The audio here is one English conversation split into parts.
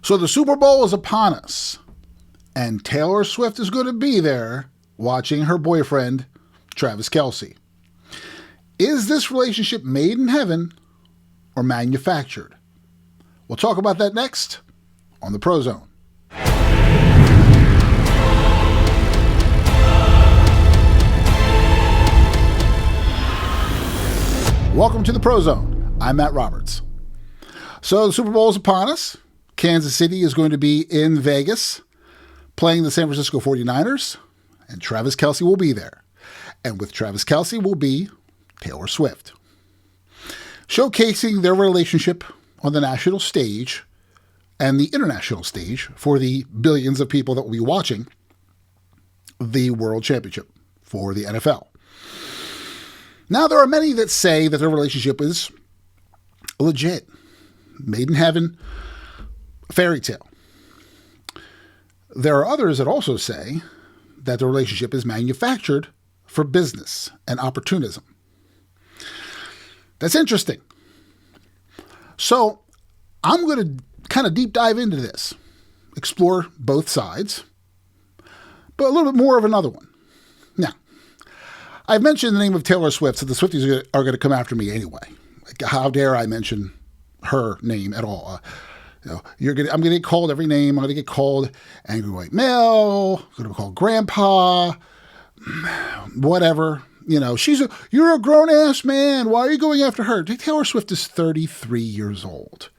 So the Super Bowl is upon us, and Taylor Swift is going to be there watching her boyfriend, Travis Kelce. Is this relationship made in heaven or manufactured? We'll talk about that next on the ProZone. Welcome to the ProZone. I'm Matt Roberts. So the Super Bowl is upon us. Kansas City is going to be in Vegas playing the San Francisco 49ers, and Travis Kelce will be there. And with Travis Kelce will be Taylor Swift, showcasing their relationship on the national stage and the international stage for the billions of people that will be watching the World Championship for the NFL. Now, there are many that say that their relationship is legit, made in heaven, fairy tale. There are others that also say that the relationship is manufactured for business and opportunism. That's interesting. So I'm going to kind of deep dive into this, explore both sides, but a little bit more of another one. Now, I've mentioned the name of Taylor Swift, so the Swifties are going to come after me anyway. Like, how dare I mention her name at all? I'm going to get called every name. I'm going to get called angry white male. I'm going to be called grandpa, whatever. You're a grown-ass man. Why are you going after her? Taylor Swift is 33 years old.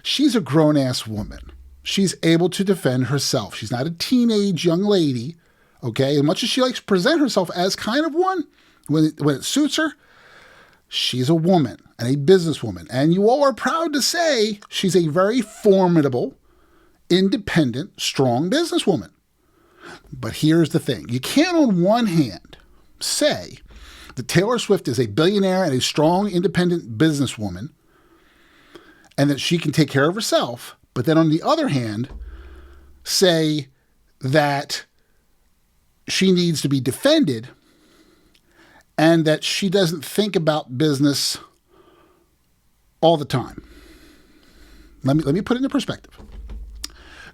She's a grown-ass woman. She's able to defend herself. She's not a teenage young lady, okay? As much as she likes to present herself as kind of one, when it suits her, she's a woman and a businesswoman. And you all are proud to say she's a very formidable, independent, strong businesswoman. But here's the thing. You can't on one hand say that Taylor Swift is a billionaire and a strong, independent businesswoman and that she can take care of herself, but then on the other hand, say that she needs to be defended and that she doesn't think about business all the time. Let me put it into perspective.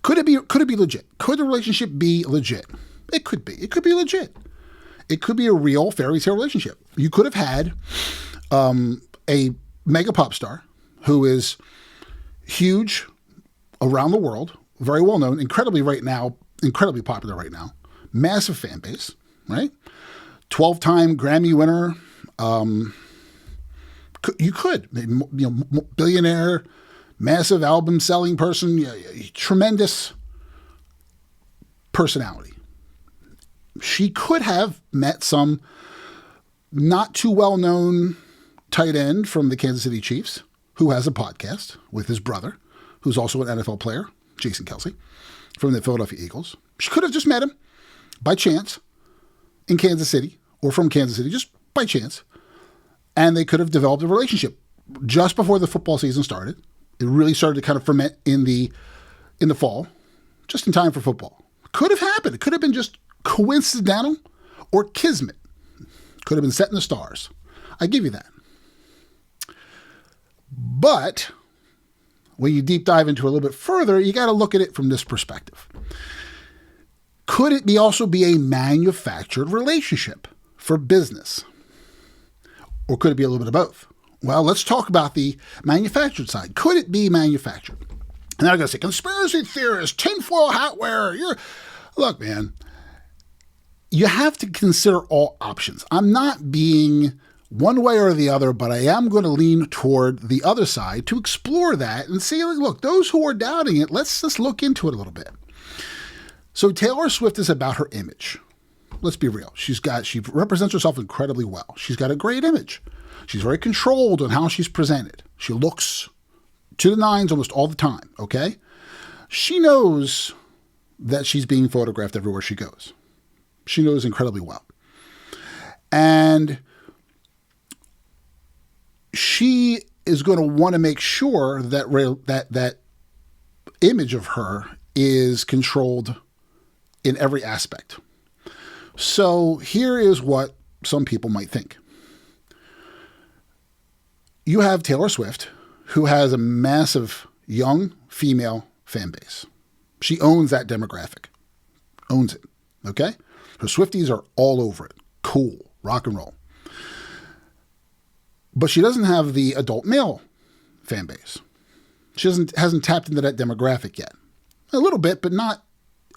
Could it be legit? Could the relationship be legit? It could be. It could be legit. It could be a real fairy tale relationship. You could have had a mega pop star who is huge around the world, very well known, incredibly popular right now, massive fan base, right? 12-time Grammy winner. You could, billionaire, massive album selling person, tremendous personality. She could have met some not too well-known tight end from the Kansas City Chiefs who has a podcast with his brother, who's also an NFL player, Jason Kelce, from the Philadelphia Eagles. She could have just met him by chance in Kansas City or from Kansas City, just by chance. And they could have developed a relationship just before the football season started. It really started to kind of ferment in the fall, just in time for football. Could have happened. It could have been just coincidental or kismet. Could have been set in the stars. I give you that. But when you deep dive into it a little bit further, you got to look at it from this perspective. Could it also be a manufactured relationship for business? Or could it be a little bit of both? Well, let's talk about the manufactured side. Could it be manufactured? And I'm going to say, conspiracy theorist, tinfoil hat wearer. Look, man, you have to consider all options. I'm not being one way or the other, but I am going to lean toward the other side to explore that and see, look, those who are doubting it, let's just look into it a little bit. So Taylor Swift is about her image. Let's be real. She represents herself incredibly well. She's got a great image. She's very controlled on how she's presented. She looks to the nines almost all the time, okay? She knows that she's being photographed everywhere she goes. She knows incredibly well. And she is going to want to make sure that image of her is controlled in every aspect. So here is what some people might think. You have Taylor Swift, who has a massive young female fan base. She owns that demographic. Owns it. Okay? Her Swifties are all over it. Cool. Rock and roll. But she doesn't have the adult male fan base. She hasn't tapped into that demographic yet. A little bit, but not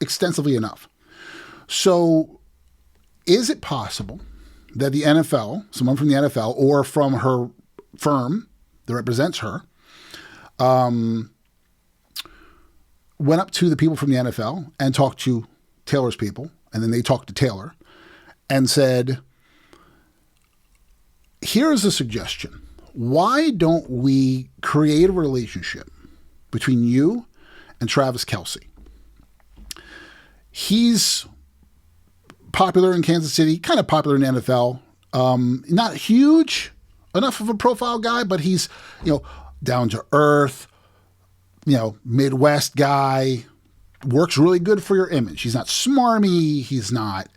extensively enough. So is it possible that the NFL, someone from the NFL or from her firm that represents her, went up to the people from the NFL and talked to Taylor's people, and then they talked to Taylor and said, here's a suggestion. Why don't we create a relationship between you and Travis Kelce? He's popular in Kansas City, kind of popular in the NFL. Not huge enough of a profile guy, but he's, down to earth, Midwest guy, works really good for your image. He's not smarmy. He's not,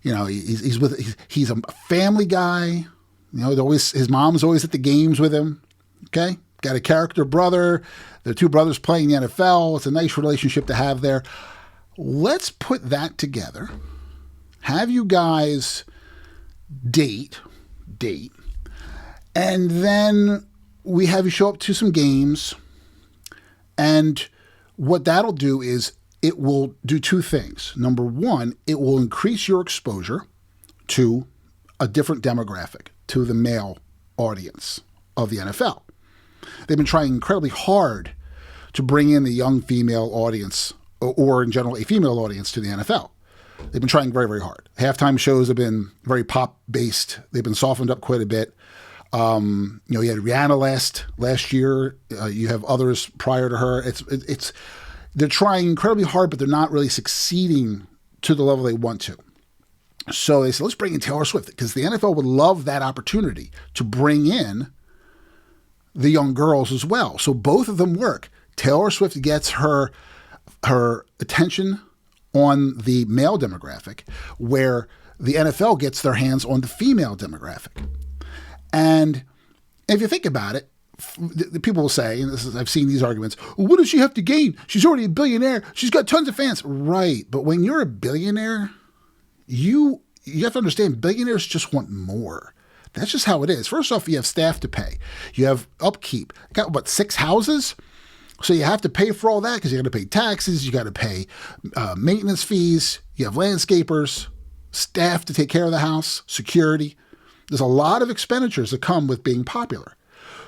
he's a family guy. His mom's always at the games with him. Okay. Got a character brother. The two brothers playing the NFL. It's a nice relationship to have there. Let's put that together. Have you guys date, and then we have you show up to some games. And what that'll do is it will do two things. Number one, it will increase your exposure to a different demographic, to the male audience of the NFL. They've been trying incredibly hard to bring in the young female audience, or in general, a female audience to the NFL. They've been trying very, very hard. Halftime shows have been very pop-based. They've been softened up quite a bit. You had Rihanna last year. You have others prior to her. They're trying incredibly hard, but they're not really succeeding to the level they want to. So they said, let's bring in Taylor Swift, because the NFL would love that opportunity to bring in the young girls as well. So both of them work. Taylor Swift gets her attention on the male demographic, where the NFL gets their hands on the female demographic. And if you think about it, the people will say, and I've seen these arguments, well, what does she have to gain? She's already a billionaire. She's got tons of fans. Right. But when you're a billionaire, you have to understand, billionaires just want more. That's just how it is. First off, you have staff to pay. You have upkeep. You got, 6 houses? So you have to pay for all that, because you got to pay taxes. You got to pay maintenance fees. You have landscapers, staff to take care of the house, security. There's a lot of expenditures that come with being popular.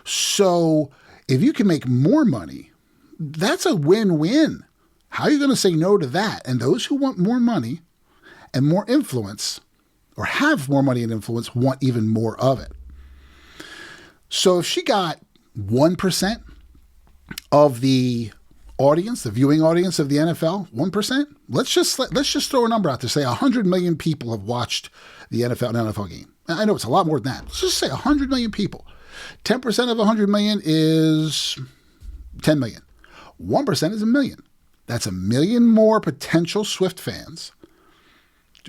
So if you can make more money, that's a win-win. How are you going to say no to that? And those who want more money and more influence, or have more money and influence, want even more of it. So if she got 1% of the audience, the viewing audience of the NFL, 1%, let's just throw a number out there. Say 100 million people have watched an NFL game. I know it's a lot more than that. Let's just say 100 million people. 10% of 100 million is 10 million. 1% is a million. That's a million more potential Swift fans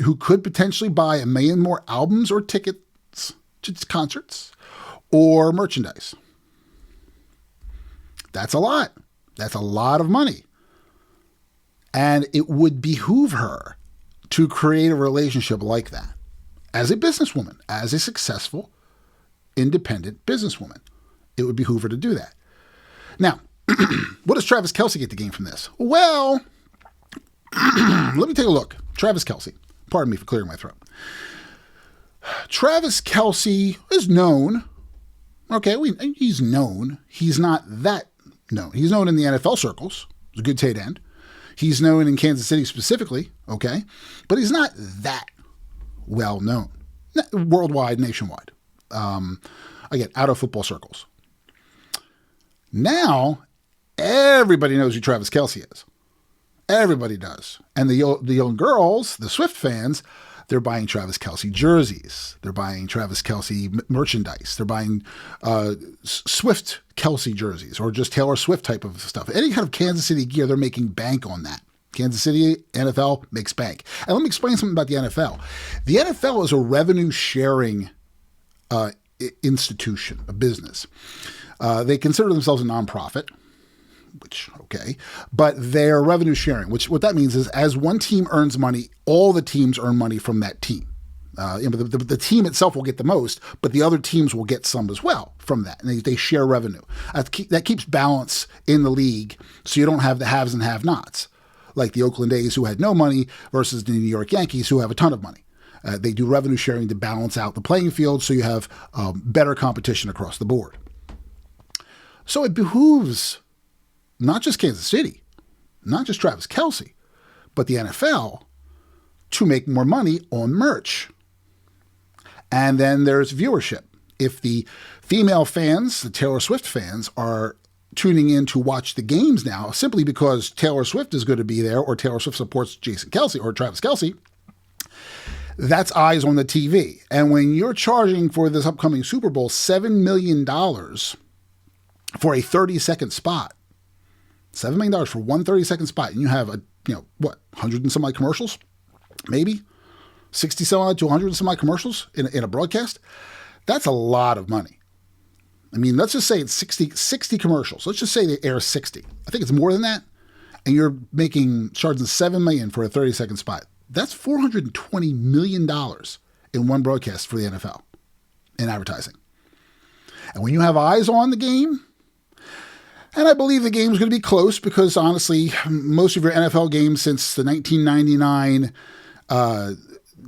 who could potentially buy a million more albums or tickets to concerts or merchandise. That's a lot. That's a lot of money. And it would behoove her to create a relationship like that as a businesswoman, as a successful, independent businesswoman. It would behoove her to do that. Now, what does Travis Kelce get to gain from this? Well, let me take a look. Travis Kelce. Pardon me for clearing my throat. Travis Kelce is known. Okay, he's known. He's not that known. He's known in the NFL circles. He's a good tight end. He's known in Kansas City specifically, okay? But he's not that well known. Worldwide, nationwide. Again, out of football circles. Now, everybody knows who Travis Kelce is. Everybody does. And the young girls, the Swift fans, they're buying Travis Kelce jerseys. They're buying Travis Kelce merchandise. They're buying Swift Kelce jerseys, or just Taylor Swift type of stuff. Any kind of Kansas City gear, they're making bank on that. Kansas City, NFL makes bank. And let me explain something about the NFL. The NFL is a revenue sharing institution, a business. They consider themselves a nonprofit. which, okay, but they're revenue sharing, which what that means is as one team earns money, all the teams earn money from that team. The team itself will get the most, but the other teams will get some as well from that. And they share revenue. That keeps balance in the league so you don't have the haves and have-nots, like the Oakland A's who had no money versus the New York Yankees who have a ton of money. They do revenue sharing to balance out the playing field so you have better competition across the board. So it behooves not just Kansas City, not just Travis Kelce, but the NFL to make more money on merch. And then there's viewership. If the female fans, the Taylor Swift fans, are tuning in to watch the games now simply because Taylor Swift is going to be there or Taylor Swift supports Jason Kelce or Travis Kelce, that's eyes on the TV. And when you're charging for this upcoming Super Bowl $7 million for a 30-second spot, $7 million for one 30-second spot, and you have 100 and some odd commercials, maybe 60 some odd to 100 and some odd commercials in a broadcast, that's a lot of money. I mean, let's just say it's 60 commercials. Let's just say they air 60. I think it's more than that. And you're charging $7 million for a 30-second spot. That's $420 million in one broadcast for the NFL in advertising. And when you have eyes on the game, and I believe the game's going to be close because, honestly, most of your NFL games since the 1999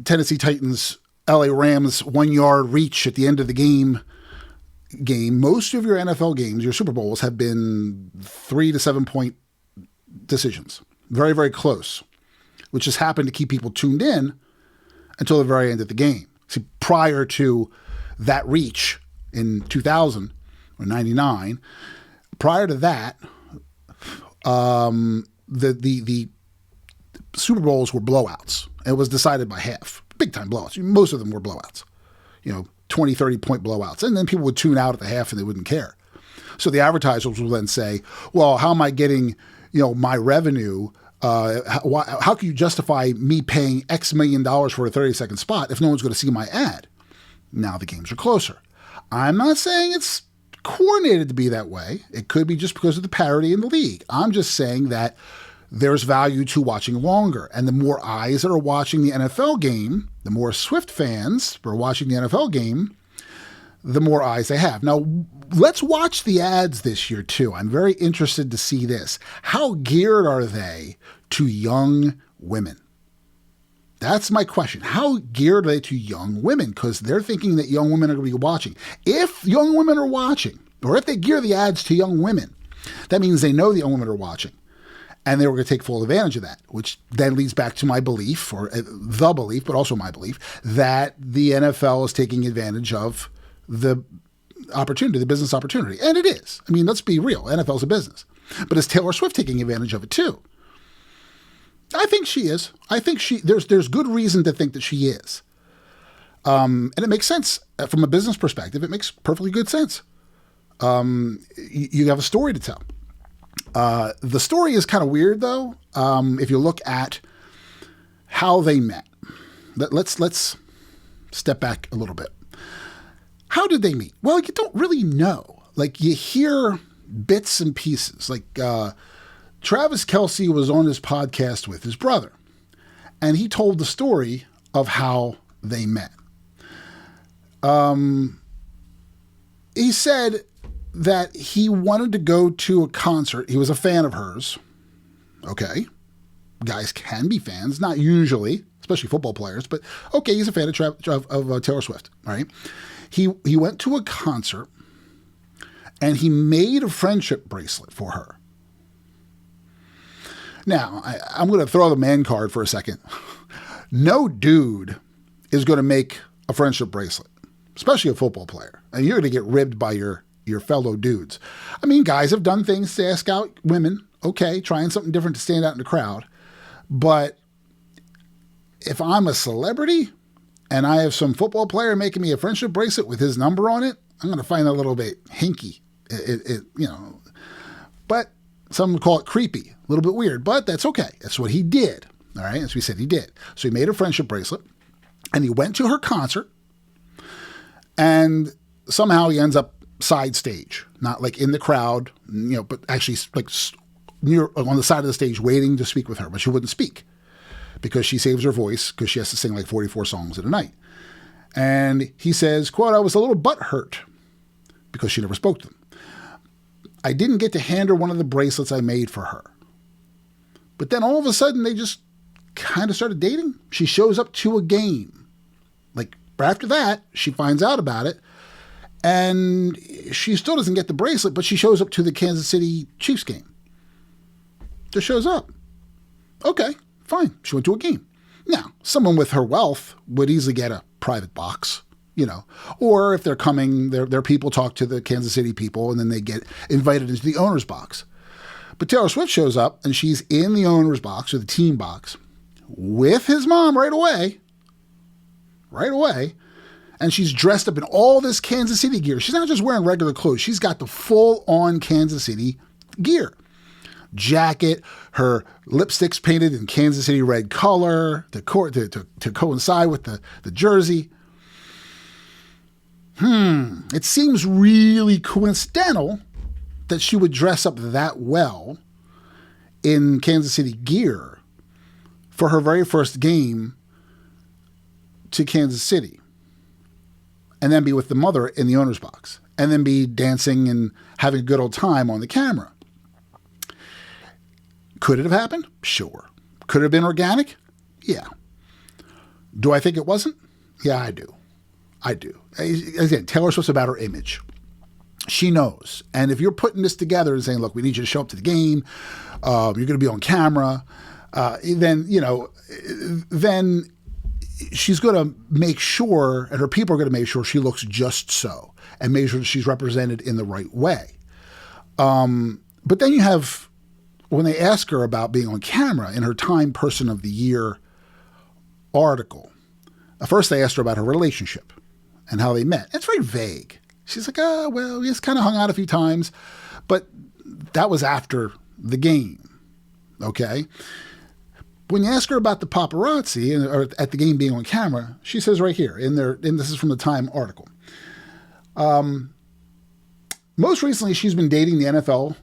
Tennessee Titans, LA Rams 1-yard reach at the end of the game, most of your NFL games, your Super Bowls, have been 3 to 7 point decisions. Very, very close, which has happened to keep people tuned in until the very end of the game. See, prior to that reach in 2000 or 99, prior to that, the Super Bowls were blowouts. It was decided by half. Big time blowouts. Most of them were blowouts. 20, 30 point blowouts. And then people would tune out at the half and they wouldn't care. So the advertisers will then say, well, how am I getting, my revenue? How can you justify me paying X million dollars for a 30-second spot if no one's going to see my ad? Now the games are closer. I'm not saying it's coordinated to be that way. It could be just because of the parity in the league. I'm just saying that there's value to watching longer. And the more eyes that are watching the NFL game, the more Swift fans are watching the NFL game, the more eyes they have. Now, let's watch the ads this year, too. I'm very interested to see this. How geared are they to young women? That's my question. How geared are they to young women? Because they're thinking that young women are going to be watching. If young women are watching, or if they gear the ads to young women, that means they know the young women are watching. And they were going to take full advantage of that, which then leads back to my belief, or the belief, but also my belief, that the NFL is taking advantage of the opportunity, the business opportunity. And it is. I mean, let's be real. NFL's a business. But is Taylor Swift taking advantage of it too? I think she is. I think there's good reason to think that she is. And it makes sense from a business perspective. It makes perfectly good sense. You have a story to tell. The story is kind of weird, though, if you look at how they met. Let's step back a little bit. How did they meet? Well, you don't really know. Like, you hear bits and pieces. Like, Travis Kelce was on his podcast with his brother, and he told the story of how they met. He said that he wanted to go to a concert. He was a fan of hers. Okay. Guys can be fans, not usually, especially football players, but okay, he's a fan of Taylor Swift. All right. He went to a concert and he made a friendship bracelet for her. Now, I'm going to throw the man card for a second. No dude is going to make a friendship bracelet, especially a football player. And you're going to get ribbed by your fellow dudes. I mean, guys have done things to ask out women. Okay, trying something different to stand out in the crowd. But if I'm a celebrity and I have some football player making me a friendship bracelet with his number on it, I'm going to find that a little bit hinky. But some would call it creepy, a little bit weird, but that's okay. That's what he did. All right, as we said, he did. So he made a friendship bracelet and he went to her concert and somehow he ends up side stage, not like in the crowd, but actually like near on the side of the stage waiting to speak with her, but she wouldn't speak because she saves her voice because she has to sing like 44 songs in a night. And he says, quote, "I was a little butthurt because she never spoke to them. I didn't get to hand her one of the bracelets I made for her. But then all of a sudden they just kind of started dating. She shows up to a game. Like after that, she finds out about it. And she still doesn't get the bracelet, but she shows up to the Kansas City Chiefs game. Just shows up. Okay, fine. She went to a game. Now, someone with her wealth would easily get a private box, or if they're coming, their people talk to the Kansas City people and then they get invited into the owner's box. But Taylor Swift shows up and she's in the owner's box or the team box with his mom right away. And she's dressed up in all this Kansas City gear. She's not just wearing regular clothes. She's got the full-on Kansas City gear. Jacket, her lipstick's painted in Kansas City red color to coincide with the jersey. It seems really coincidental that she would dress up that well in Kansas City gear for her very first game to Kansas City. And then be with the mother in the owner's box. And then be dancing and having a good old time on the camera. Could it have happened? Sure. Could it have been organic? Yeah. Do I think it wasn't? Yeah, I do. Again, Taylor Swift's about her image. She knows. And if you're putting this together and saying, look, we need you to show up to the game, you're going to be on camera, then she's going to make sure, and her people are going to make sure she looks just so, and make sure that she's represented in the right way. But then you have, when they ask her about being on camera in her Time Person of the Year article, first they asked her about her relationship and how they met. It's very vague. She's like, we just kind of hung out a few times, but that was after the game, okay? When you ask her about the paparazzi or at the game being on camera, she says right here, and this is from the Time article. Most recently, she's been dating the NFL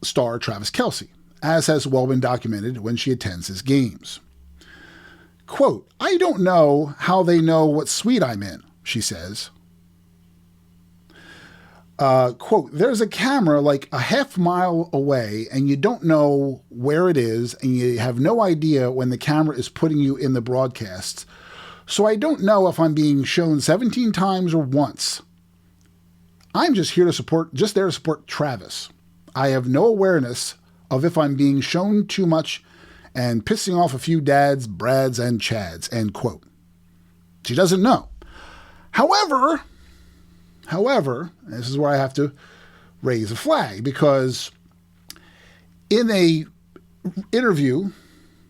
star Travis Kelce, as has well been documented when she attends his games. Quote, "I don't know how they know what suite I'm in," she says. Quote, "There's a camera like a half mile away and you don't know where it is and you have no idea when the camera is putting you in the broadcasts. So I don't know if I'm being shown 17 times or once. I'm just there to support Travis. I have no awareness of if I'm being shown too much and pissing off a few dads, Brads, and Chads," end quote. She doesn't know. However, this is where I have to raise a flag, because in a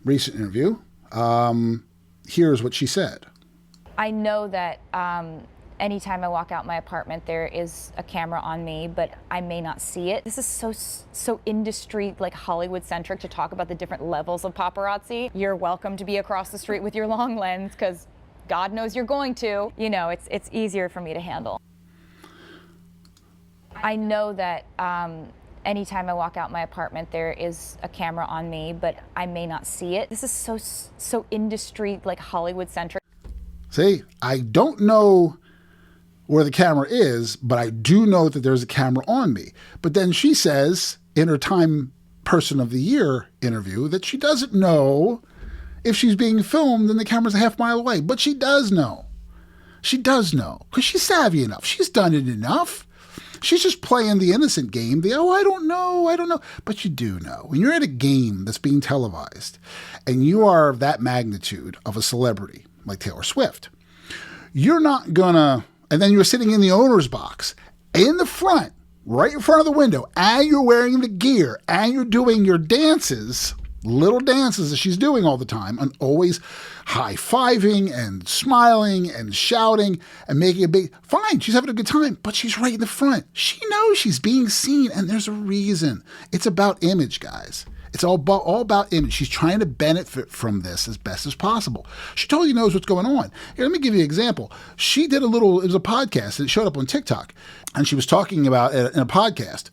recent interview, here's what she said. "I know that anytime I walk out my apartment, there is a camera on me, but I may not see it. This is so industry, like Hollywood-centric, to talk about the different levels of paparazzi. You're welcome to be across the street with your long lens, because God knows you're going to. It's easier for me to handle. I know that anytime I walk out my apartment, there is a camera on me, but I may not see it. This is so industry, like Hollywood-centric." See, I don't know where the camera is, but I do know that there's a camera on me. But then she says in her Time Person of the Year interview that she doesn't know if she's being filmed and the camera's a half mile away. But she does know. She does know, because she's savvy enough. She's done it enough. She's just playing the innocent game. I don't know. But you do know. When you're at a game that's being televised and you are of that magnitude of a celebrity like Taylor Swift, you're not gonna, and then you're sitting in the owner's box in the front, right in front of the window, and you're wearing the gear and you're doing your dances, little dances that she's doing all the time, and always high-fiving and smiling and shouting and making a big, fine, she's having a good time, but she's right in the front. She knows she's being seen, and there's a reason. It's about image, guys. It's all about image. She's trying to benefit from this as best as possible. She totally knows what's going on. Here, let me give you an example. She did it was a podcast that showed up on TikTok, and she was talking about in a podcast.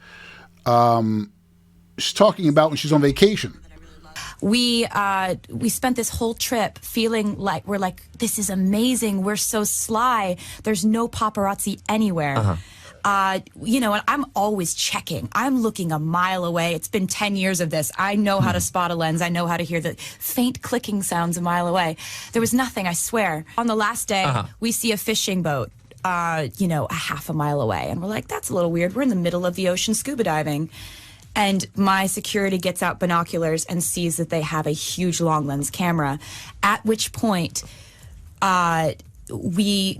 She's talking about when she's on vacation. We spent this whole trip feeling like we're like, this is amazing. We're so sly. There's no paparazzi anywhere. And I'm always checking. I'm looking a mile away. It's been 10 years of this. I know how to spot a lens. I know how to hear the faint clicking sounds a mile away. There was nothing, I swear. On the last day, we see a fishing boat, a half a mile away. And we're like, that's a little weird. We're in the middle of the ocean scuba diving. And my security gets out binoculars and sees that they have a huge long lens camera, at which point we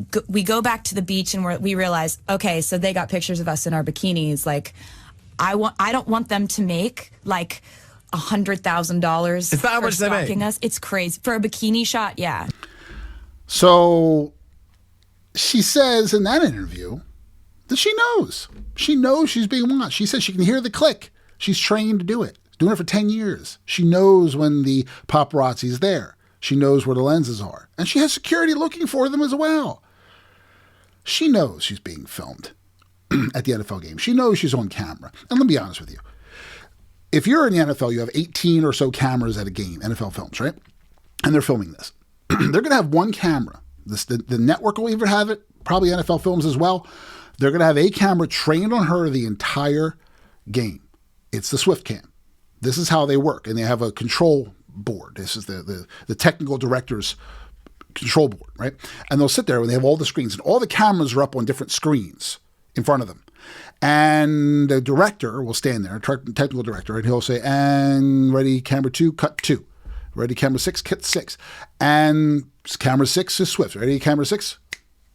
go back to the beach and we realize, okay, so they got pictures of us in our bikinis. Like, I don't want them to make like $100,000. It's not how much they make. Us. It's crazy for a bikini shot. Yeah. So she says in that interview that she knows she's being watched. She says she can hear the click. She's trained to do it. Doing it for 10 years. She knows when the paparazzi's there. She knows where the lenses are. And she has security looking for them as well. She knows she's being filmed at the NFL game. She knows she's on camera. And let me be honest with you. If you're in the NFL, you have 18 or so cameras at a game, NFL films, right? And they're filming this. They're going to have one camera. The network will even have it, probably NFL films as well. They're going to have a camera trained on her the entire game. It's the Swift cam. This is how they work. And they have a control board. This is the technical director's control board, right? And they'll sit there and they have all the screens. And all the cameras are up on different screens in front of them. And the director will stand there, technical director, and he'll say, and ready, camera 2, cut 2. Ready, camera 6, cut 6. And camera 6 is Swift. Ready, camera 6,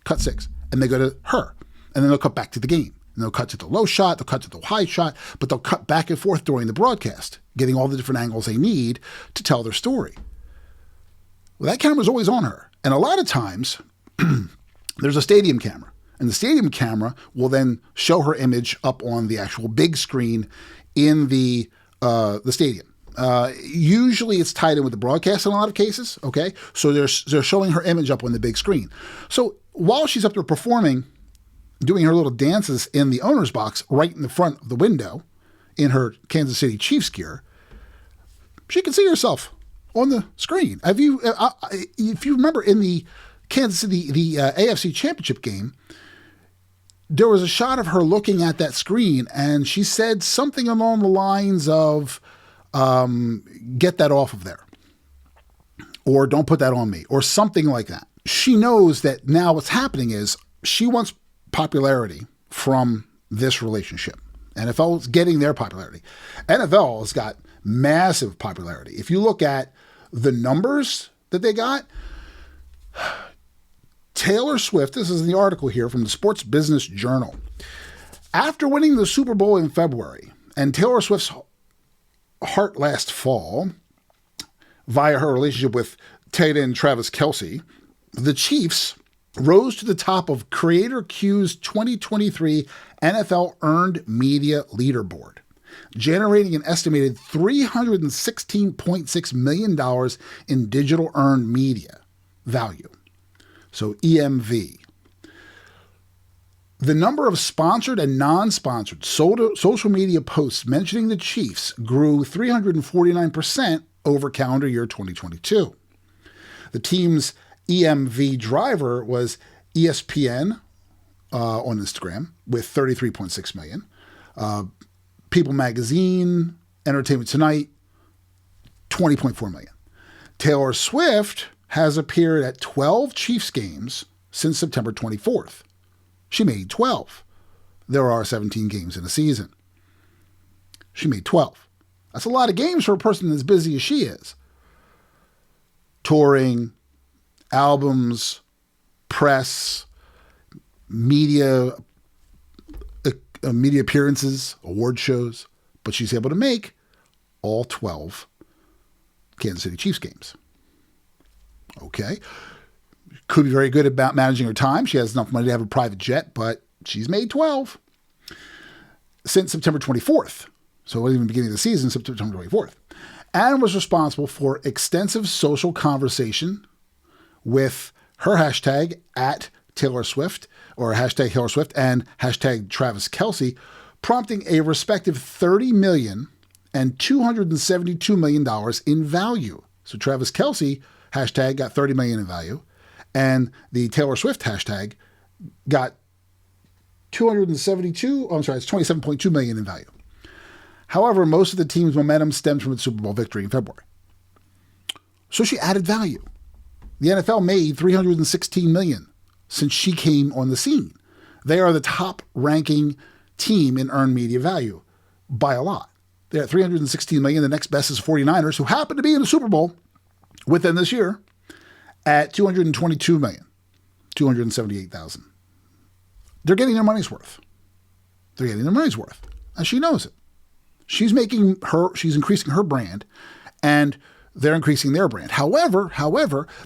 cut 6. And they go to her. And then they'll cut back to the game. And they'll cut to the low shot, they'll cut to the high shot, but they'll cut back and forth during the broadcast, getting all the different angles they need to tell their story. Well, that camera's always on her. And a lot of times, there's a stadium camera. And the stadium camera will then show her image up on the actual big screen in the stadium. Usually it's tied in with the broadcast in a lot of cases, okay? So they're showing her image up on the big screen. So while she's up there performing, doing her little dances in the owner's box right in the front of the window in her Kansas City Chiefs gear, she can see herself on the screen. If you remember in the Kansas City, the AFC Championship game, there was a shot of her looking at that screen, and she said something along the lines of, get that off of there, or don't put that on me, or something like that. She knows that now what's happening is she wants popularity from this relationship. NFL is getting their popularity. NFL has got massive popularity. If you look at the numbers that they got, Taylor Swift, this is the article here from the Sports Business Journal. After winning the Super Bowl in February and Taylor Swift's heart last fall via her relationship with tight end Travis Kelce, the Chiefs rose to the top of Creator Q's 2023 NFL Earned Media Leaderboard, generating an estimated $316.6 million in digital earned media value. So EMV. The number of sponsored and non-sponsored social media posts mentioning the Chiefs grew 349% over calendar year 2022. The team's EMV driver was ESPN on Instagram with 33.6 million. People Magazine, Entertainment Tonight, 20.4 million. Taylor Swift has appeared at 12 Chiefs games since September 24th. She made 12. There are 17 games in a season. She made 12. That's a lot of games for a person as busy as she is. Touring, albums, press, media appearances, award shows, but she's able to make all 12 Kansas City Chiefs games. Okay. Could be very good about managing her time. She has enough money to have a private jet, but she's made 12 since September 24th. So it wasn't even the beginning of the season, September 24th. and was responsible for extensive social conversation with her hashtag at Taylor Swift, or hashtag Taylor Swift, and hashtag Travis Kelce, prompting a respective $30 million and $272 million in value. So Travis Kelce hashtag got $30 million in value, and the Taylor Swift hashtag got it's $27.2 million in value. However, most of the team's momentum stemmed from its Super Bowl victory in February. So she added value. The NFL made $316 million since she came on the scene. They are the top ranking team in earned media value by a lot. They're at $316 million. The next best is 49ers, who happen to be in the Super Bowl with them this year, at $222 million, $278,000. They're getting their money's worth. They're getting their money's worth. And she knows it. She's increasing her brand, and they're increasing their brand. However,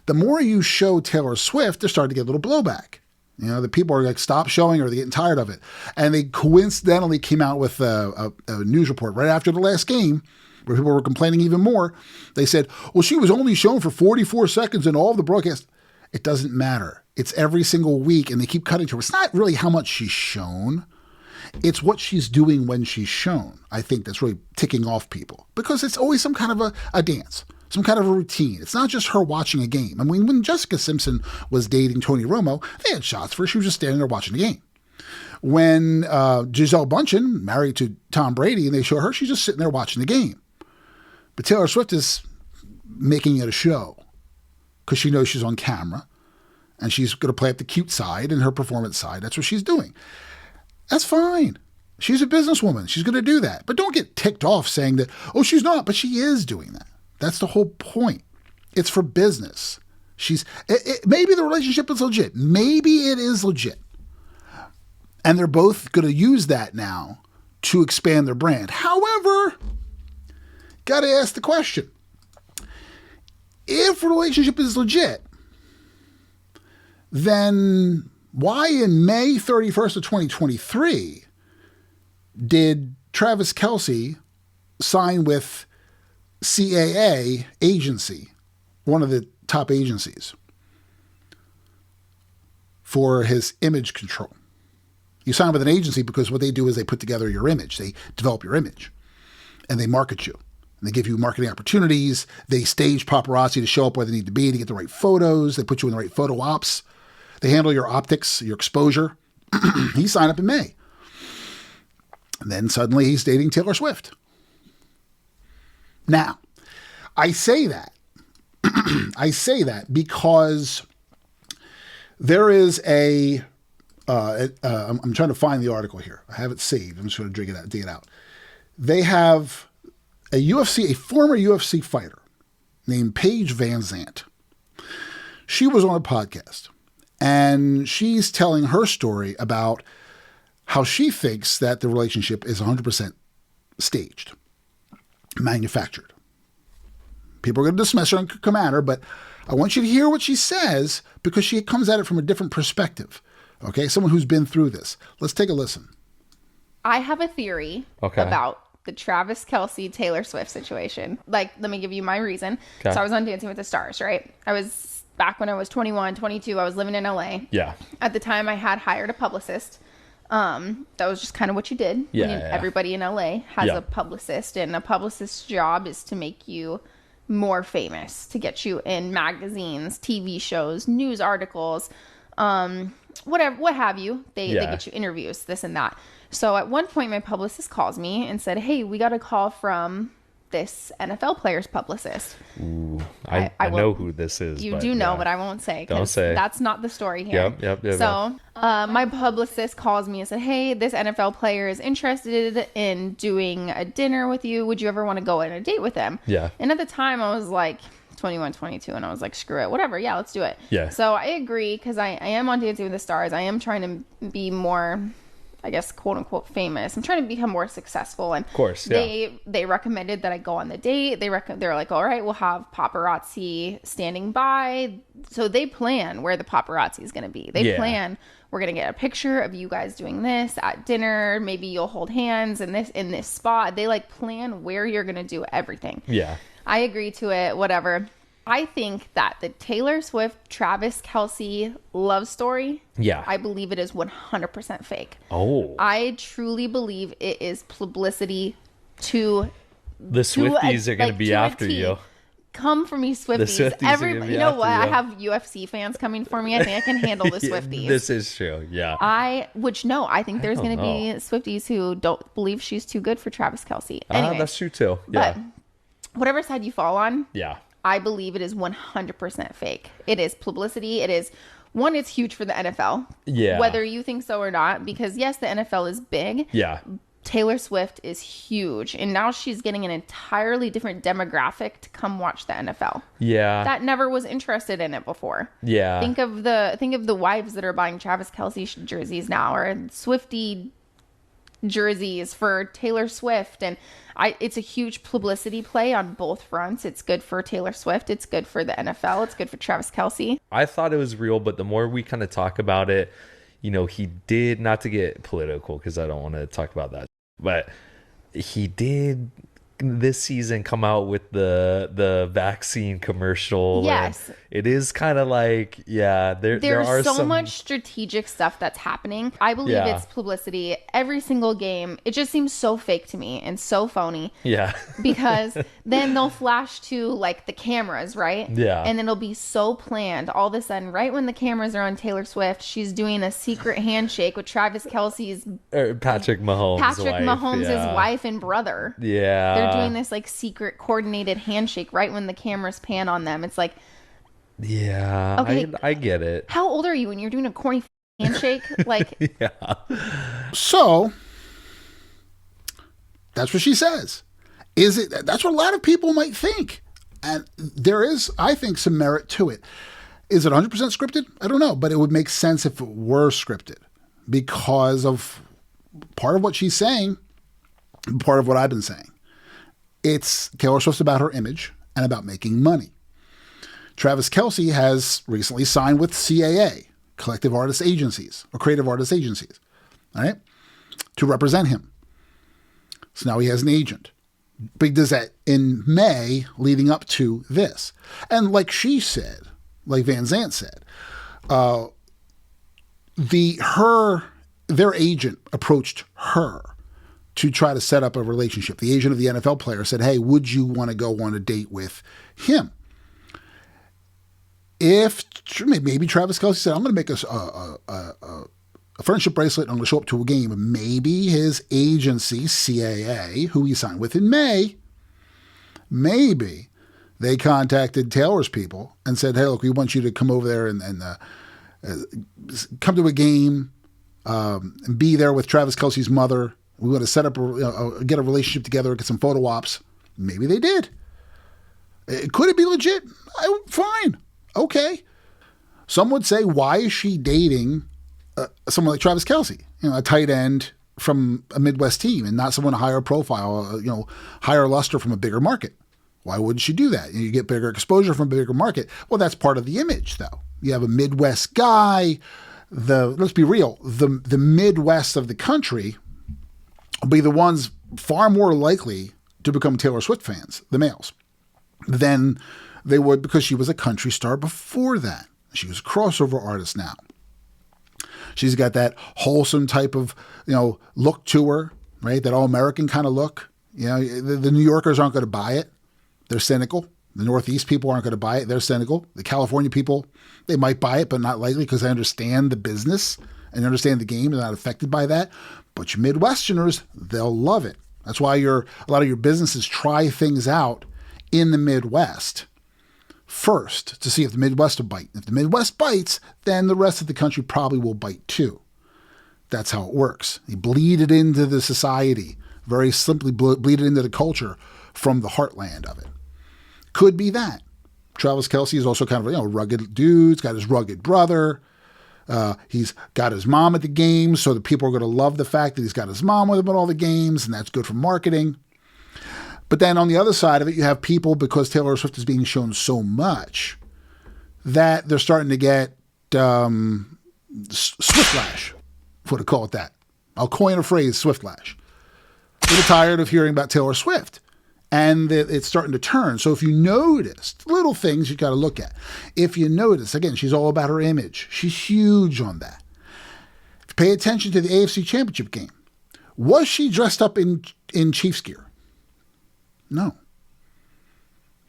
the more you show Taylor Swift, they're starting to get a little blowback. You know, the people are like, stop showing, or they're getting tired of it. And they coincidentally came out with a news report right after the last game where people were complaining even more. They said, well, she was only shown for 44 seconds in all of the broadcasts. It doesn't matter. It's every single week, and they keep cutting to her. It's not really how much she's shown. It's what she's doing when she's shown. I think that's really ticking off people, because it's always some kind of a dance, some kind of a routine. It's not just her watching a game. I mean, when Jessica Simpson was dating Tony Romo, they had shots for her. She was just standing there watching the game. When Gisele Bündchen married to Tom Brady and they show her, she's just sitting there watching the game. But Taylor Swift is making it a show because she knows she's on camera and she's going to play up the cute side and her performance side. That's what she's doing. That's fine. She's a businesswoman. She's going to do that. But don't get ticked off saying that, oh, she's not, but she is doing that. That's the whole point. It's for business. Maybe the relationship is legit. Maybe it is legit. And they're both going to use that now to expand their brand. However, got to ask the question. If a relationship is legit, then why in May 31st of 2023 did Travis Kelce sign with CAA agency, one of the top agencies, for his image control? You sign with an agency because what they do is they put together your image. They develop your image and they market you. And they give you marketing opportunities. They stage paparazzi to show up where they need to be, to get the right photos. They put you in the right photo ops. They handle your optics, your exposure. He signed up in May. And then suddenly he's dating Taylor Swift. Now, I say that. I say that because there is I'm trying to find the article here. I have it saved. I'm just going to dig it out. They have a former UFC fighter named Paige Van Zandt. She was on a podcast, and she's telling her story about how she thinks that the relationship is 100% staged, manufactured. People are going to dismiss her and come at her, but I want you to hear what she says because she comes at it from a different perspective. Okay, someone who's been through this. Let's take a listen. I have a theory about the Travis Kelce Taylor Swift situation. Like, let me give you my reason. Okay. So I was on Dancing with the Stars, right? I was back when I was 21, 22. I was living in LA. Yeah. At the time, I had hired a publicist. That was just kind of what you did. Yeah. Everybody in LA has a publicist, and a publicist's job is to make you more famous, to get you in magazines, TV shows, news articles, whatever, what have you. They get you interviews, this and that. So at one point, my publicist calls me and said, hey, we got a call from this NFL player's publicist. Ooh, I know who this is. You do know, but I won't say. Don't say. That's not the story here. Yep. So my publicist calls me and said, hey, this NFL player is interested in doing a dinner with you. Would you ever want to go on a date with him? Yeah. And at the time, I was like 21, 22, and I was like, screw it. Whatever. Yeah, let's do it. Yeah. So I agree because I am on Dancing with the Stars. I am trying to be more, I guess, quote unquote famous. I'm trying to become more successful. And of course, they recommended that I go on the date. They're like, all right, we'll have paparazzi standing by. So they plan where the paparazzi is going to be. They plan, we're going to get a picture of you guys doing this at dinner. Maybe you'll hold hands in this spot. They like plan where you're going to do everything. Yeah. I agree to it, whatever. I think that the Taylor Swift, Travis Kelce love story, I believe it is 100% fake. Oh. I truly believe it is publicity to... The Swifties are going to be after you. Come for me, Swifties. The Swifties you know what? I have UFC fans coming for me. I think I can handle the Swifties. This is true, yeah. I think there's going to be Swifties who don't believe she's too good for Travis Kelce. Anyway, that's true too. Yeah. But whatever side you fall on, I believe it is 100% fake. It is publicity. It is, one, it's huge for the NFL. Yeah. Whether you think so or not, because yes, the NFL is big. Yeah. Taylor Swift is huge, and now she's getting an entirely different demographic to come watch the NFL. Yeah. That never was interested in it before. Yeah. Think of the wives that are buying Travis Kelce jerseys now, or Swiftie jerseys for Taylor Swift, and it's a huge publicity play on both fronts. It's good for Taylor Swift, it's good for the NFL, it's good for Travis Kelce. I thought it was real, but the more we kind of talk about it, he did, not to get political because I don't want to talk about that, but he did this season come out with the vaccine commercial. Yes. And it is kind of like, there's so much strategic stuff that's happening. I believe it's publicity. Every single game, it just seems so fake to me and so phony. Yeah. Because then they'll flash to like the cameras, right? Yeah. And then it'll be so planned. All of a sudden, right when the cameras are on Taylor Swift, she's doing a secret handshake with Travis Kelce's Patrick Mahomes' wife and brother. Yeah. They're doing this like secret coordinated handshake right when the cameras pan on them. It's like, yeah, okay, I get it. How old are you when you're doing a corny handshake? Like, So that's what she says. That's what a lot of people might think. And there is, I think, some merit to it. Is it 100% scripted? I don't know, but it would make sense if it were scripted because of part of what she's saying, part of what I've been saying. It's Taylor Swift's about her image and about making money. Travis Kelce has recently signed with CAA, Collective Artists Agencies, or Creative Artists Agencies, all right, to represent him. So now he has an agent. Big does that in May leading up to this. And like she said, like Van Zandt said, their agent approached her to try to set up a relationship. The agent of the NFL player said, hey, would you want to go on a date with him? If maybe Travis Kelce said, I'm going to make a friendship bracelet and I'm going to show up to a game. Maybe his agency, CAA, who he signed with in May, maybe they contacted Taylor's people and said, hey, look, we want you to come over there and come to a game and be there with Travis Kelce's mother. We want to set up, get a relationship together, get some photo ops. Maybe they did. Could it be legit? Fine. Okay. Some would say, why is she dating someone like Travis Kelce, a tight end from a Midwest team and not someone higher profile, higher luster from a bigger market? Why wouldn't she do that? You get bigger exposure from a bigger market. Well, that's part of the image, though. You have a Midwest guy. Let's be real. The Midwest of the country will be the ones far more likely to become Taylor Swift fans, the males, than they would because she was a country star before that. She was a crossover artist now. She's got that wholesome type of, look to her, right? That all-American kind of look. The New Yorkers aren't going to buy it. They're cynical. The Northeast people aren't going to buy it. They're cynical. The California people, they might buy it, but not likely because they understand the business and understand the game. They're not affected by that. But your Midwesterners, they'll love it. That's why a lot of your businesses try things out in the Midwest first to see if the Midwest will bite. If the Midwest bites, then the rest of the country probably will bite too. That's how it works. You bleed it into the society, very simply bleed it into the culture from the heartland of it. Could be that. Travis Kelce is also kind of a rugged dude. He's got his rugged brother. He's got his mom at the games, so the people are going to love the fact that he's got his mom with him at all the games, and that's good for marketing. But then on the other side of it, you have people, because Taylor Swift is being shown so much, that they're starting to get Swiflash, if I would call it that. I'll coin a phrase, Swiflash. A little tired of hearing about Taylor Swift. And it's starting to turn. So if you notice, little things you got to look at. If you notice, again, she's all about her image. She's huge on that. If you pay attention to the AFC Championship game, was she dressed up in Chiefs gear? No.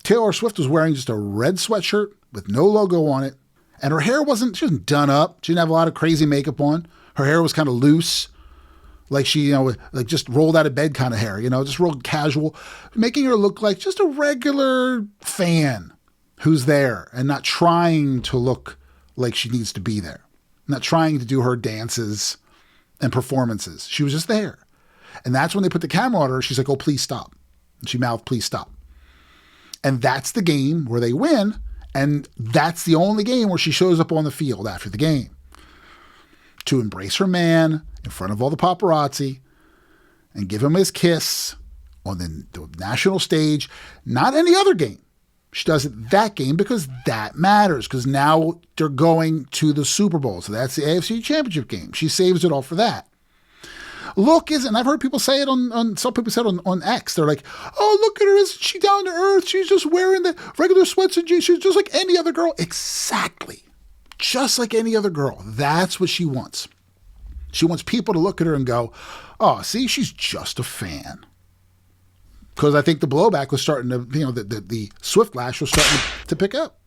Taylor Swift was wearing just a red sweatshirt with no logo on it. And her hair she wasn't done up. She didn't have a lot of crazy makeup on. Her hair was kind of loose. Like she, like just rolled out of bed kind of hair, just real casual, making her look like just a regular fan who's there and not trying to look like she needs to be there, not trying to do her dances and performances. She was just there. And that's when they put the camera on her. She's like, oh, please stop. And she mouthed, please stop. And that's the game where they win. And that's the only game where she shows up on the field after the game to embrace her man in front of all the paparazzi and give him his kiss on the national stage. Not any other game. She does it that game because that matters, because now they're going to the Super Bowl. So that's the AFC Championship game. She saves it all for that. And I've heard people say it some people said on X. They're like, oh, look at her. Isn't she down to earth? She's just wearing the regular sweats and jeans. She's just like any other girl. Exactly. Just like any other girl. That's what she wants. She wants people to look at her and go, oh, see, she's just a fan. Because I think the blowback was starting to, the Swift lash was starting to pick up.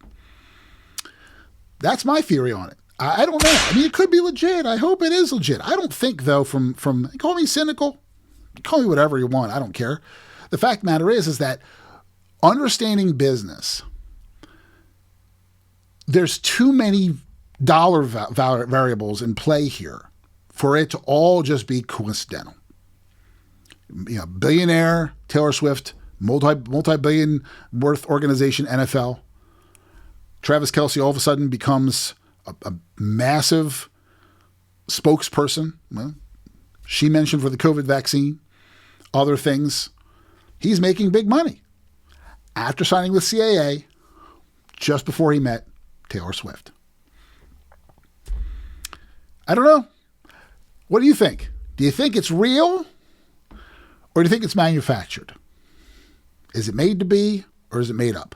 That's my theory on it. I don't know. I mean, it could be legit. I hope it is legit. I don't think, though, from call me cynical, call me whatever you want. I don't care. The fact of the matter is that understanding business, there's too many dollar variables in play here for it to all just be coincidental. Billionaire, Taylor Swift, multi-billion worth organization, NFL. Travis Kelce all of a sudden becomes a massive spokesperson. Well, she mentioned for the COVID vaccine, other things. He's making big money after signing with CAA just before he met Taylor Swift. I don't know. What do you think? Do you think it's real or do you think it's manufactured? Is it made to be or is it made up?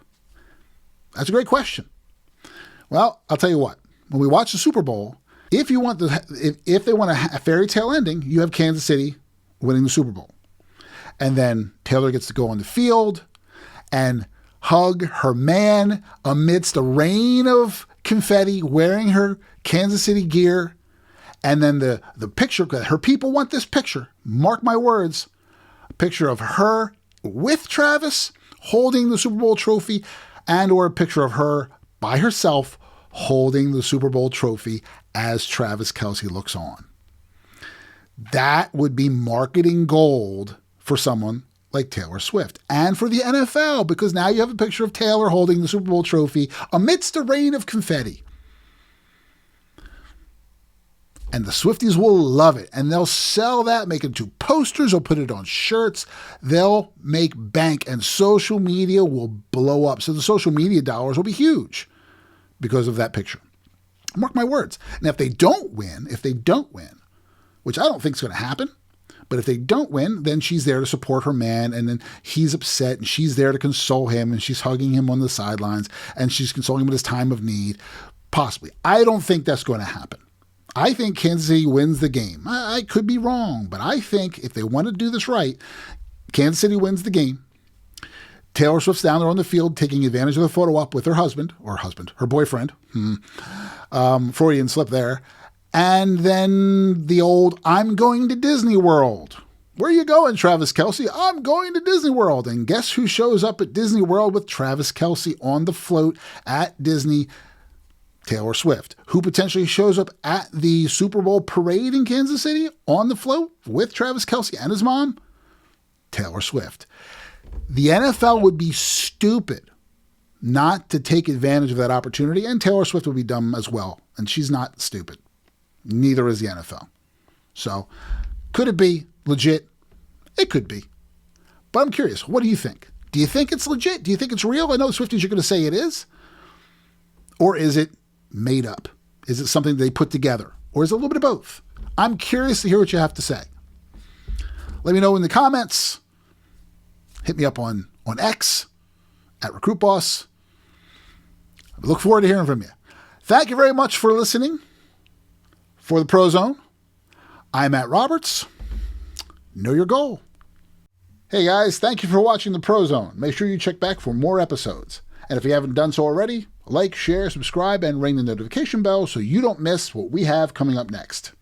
That's a great question. Well, I'll tell you what. When we watch the Super Bowl, if they want a fairy tale ending, you have Kansas City winning the Super Bowl. And then Taylor gets to go on the field and hug her man amidst a rain of confetti, wearing her Kansas City gear. And then the picture, her people want this picture, mark my words, a picture of her with Travis holding the Super Bowl trophy, and or a picture of her by herself holding the Super Bowl trophy as Travis Kelce looks on. That would be marketing gold for someone like Taylor Swift and for the NFL, because now you have a picture of Taylor holding the Super Bowl trophy amidst a rain of confetti. And the Swifties will love it. And they'll sell that, make it into posters. They'll put it on shirts. They'll make bank. And social media will blow up. So the social media dollars will be huge because of that picture. Mark my words. And if they don't win, which I don't think is going to happen, but if they don't win, then she's there to support her man. And then he's upset and she's there to console him. And she's hugging him on the sidelines. And she's consoling him in his time of need. Possibly. I don't think that's going to happen. I think Kansas City wins the game. I could be wrong, but I think if they want to do this right, Kansas City wins the game. Taylor Swift's down there on the field taking advantage of the photo op with her her boyfriend. Freudian slip there. And then the old, I'm going to Disney World. Where are you going, Travis Kelce? I'm going to Disney World. And guess who shows up at Disney World with Travis Kelce on the float at Disney? Taylor Swift, who potentially shows up at the Super Bowl parade in Kansas City on the float with Travis Kelce and his mom, Taylor Swift. The NFL would be stupid not to take advantage of that opportunity, and Taylor Swift would be dumb as well, and she's not stupid. Neither is the NFL. So, could it be legit? It could be. But I'm curious, what do you think? Do you think it's legit? Do you think it's real? I know the Swifties are going to say it is. Or is it made up? Is it something they put together? Or is it a little bit of both? I'm curious to hear what you have to say. Let me know in the comments. Hit me up on X at RecruitBoss. I look forward to hearing from you. Thank you very much for listening. For the ProZone, I'm Matt Roberts. Know your goal. Hey guys, thank you for watching the ProZone. Make sure you check back for more episodes. And if you haven't done so already, like, share, subscribe, and ring the notification bell so you don't miss what we have coming up next.